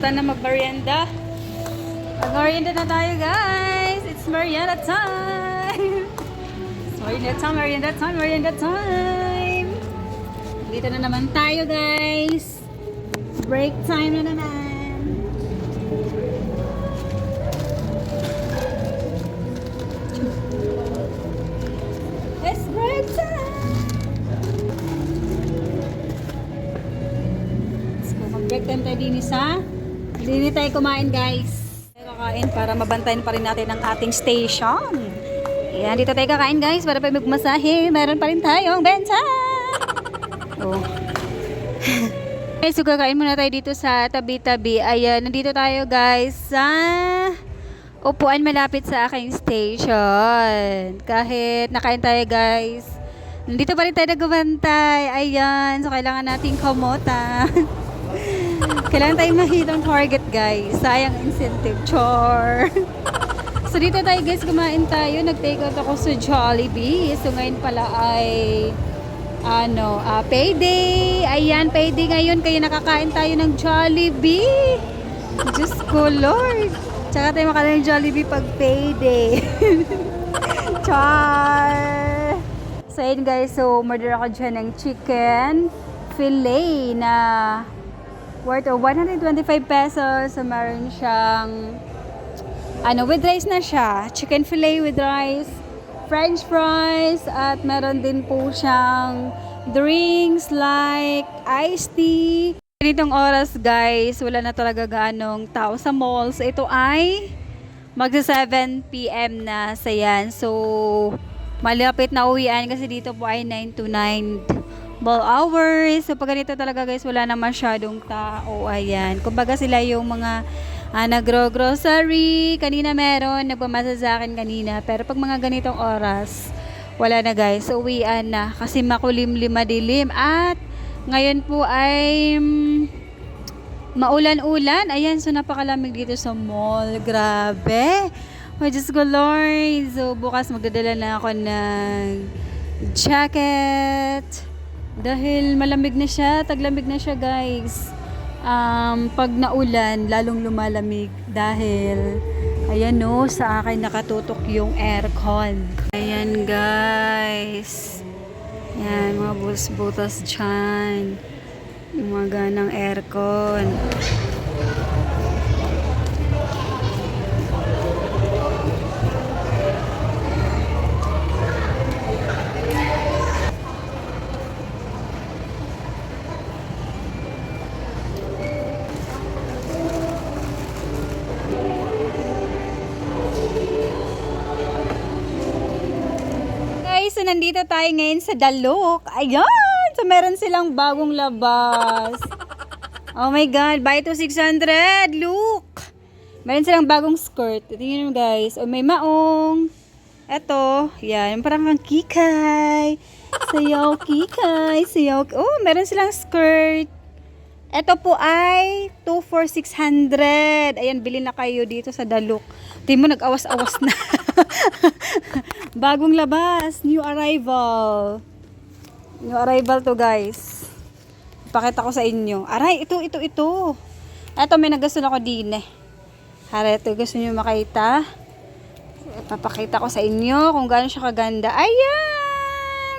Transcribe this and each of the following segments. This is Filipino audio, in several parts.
Sana mag-merienda. Mag-merienda na tayo, guys. It's merienda time. It's merienda time, merienda time, merienda time. Dito na naman tayo, guys. Break time na naman. It's break time. Let's go. Mag-break time tayo din isa. Hindi tayo kumain, guys. Kakain para mabantayan pa rin natin ang ating station. Ayan, dito tayo kakain, guys, para pa magmasahe. Meron pa rin tayong benta. Oh. Okay, so kakain muna tayo dito sa tabi-tabi. Ayan, nandito tayo, guys, sa upuan malapit sa aking station. Kahit nakain tayo, guys, nandito pa rin tayo nagbantay. Ayan, so kailangan nating kamota. Kailangan tayong mahitang target, guys. Sayang incentive. Char. So, dito tayo, guys, kumain tayo. Nag-take out ako sa Jollibee. So, ngayon pala ay payday. Ayan, payday ngayon. Kaya nakakain tayo ng Jollibee. Diyos ko, Lord. Tsaka tayo makakain ng Jollibee pag payday. Char. So, ayun, guys. So, order ako dyan ng chicken fillet na worth of 125 pesos. So, meron siyang with rice na siya. Chicken fillet with rice, french fries, at meron din po siyang drinks like iced tea. Ganitong oras, guys, wala na talaga ganong tao sa mall. So, ito ay magsa 7 PM na sa yan. So, malapit na uwian kasi dito po ay 9 to 9 ball hours. So, pag ganito talaga, guys, wala na masyadong tao. Ayan. Kumbaga sila yung mga nagro-grocery. Kanina meron, nagpamasa sa akin kanina. Pero pag mga ganitong oras, wala na, guys. So, uwian na. Kasi makulimlim, madilim. At ngayon po ay maulan-ulan. Ayan, so napakalamig dito sa mall. Grabe. Oh, Diyos ko, Lord. So, bukas magdadala na ako ng jacket. Dahil malamig na siya, taglamig na siya, guys. Pag naulan, lalong lumalamig dahil ayan, no, sa akin nakatutok yung aircon. Ayan, guys. Ayan, mga butas-butas dyan. Yung mga ganang aircon. So, nandito tayo ngayon sa Dalok. Ayan! So, meron silang bagong labas. Oh my God! Buy to 600! Look! Meron silang bagong skirt. Tingnan mo, guys. Oh, may maong. Eto. Yan. Parang kang kikay. Sayaw, kikay. Sayaw. Oh, meron silang skirt. Ito po ay 2 for 600. Ayan, bilhin na kayo dito sa Dalok. Tingnan mo, nag-awas-awas na. Bagong labas. New arrival. New arrival to, guys. Ipakita ko sa inyo. Aray, ito. Ito, may nagasun ako din eh. Aray, ito. Gusto nyo makita? Ipapakita ko sa inyo kung gaano siya kaganda. Ayan!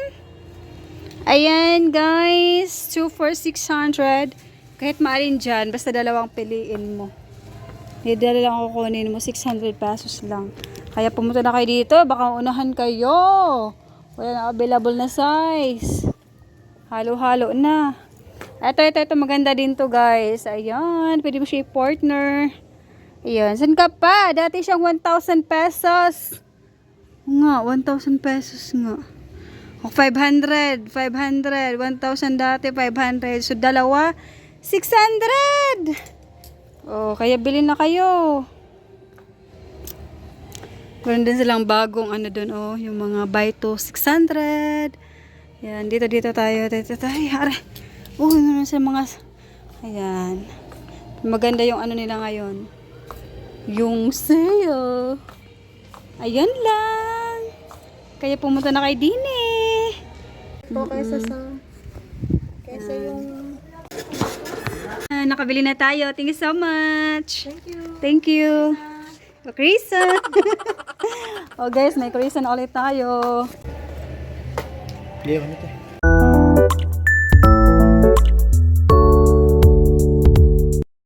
Ayan, guys. 2 for 600. Kahit maalin dyan, basta dalawang piliin mo. Dala lang kukunin mo, 600 pesos lang. Kaya pumunta na kayo dito, baka unahan kayo. Wala na available na size. Halo-halo na. Ito, maganda din to, guys. Ayan, pwede mo siya i-partner. Ayan, saan ka pa? Dati siyang 1,000 pesos. Nga, 1,000 pesos nga. O, 500, 1,000 dati, 500. So, dalawa, 600. Oh, kaya bilhin na kayo. Meron din silang bagong doon, oh, yung mga buy to 600. Yan, dito tayo. Are. Oh, meron silang mga, ayan. Maganda yung nila ngayon. Yung sale. Ayan lang. Kaya pumunta na kay Dine. Po kaysa yung nakabili na tayo. Thank you so much. Thank you. Thank you. Croissant. Oh guys, may croissant ulit tayo. Hindi, ano to?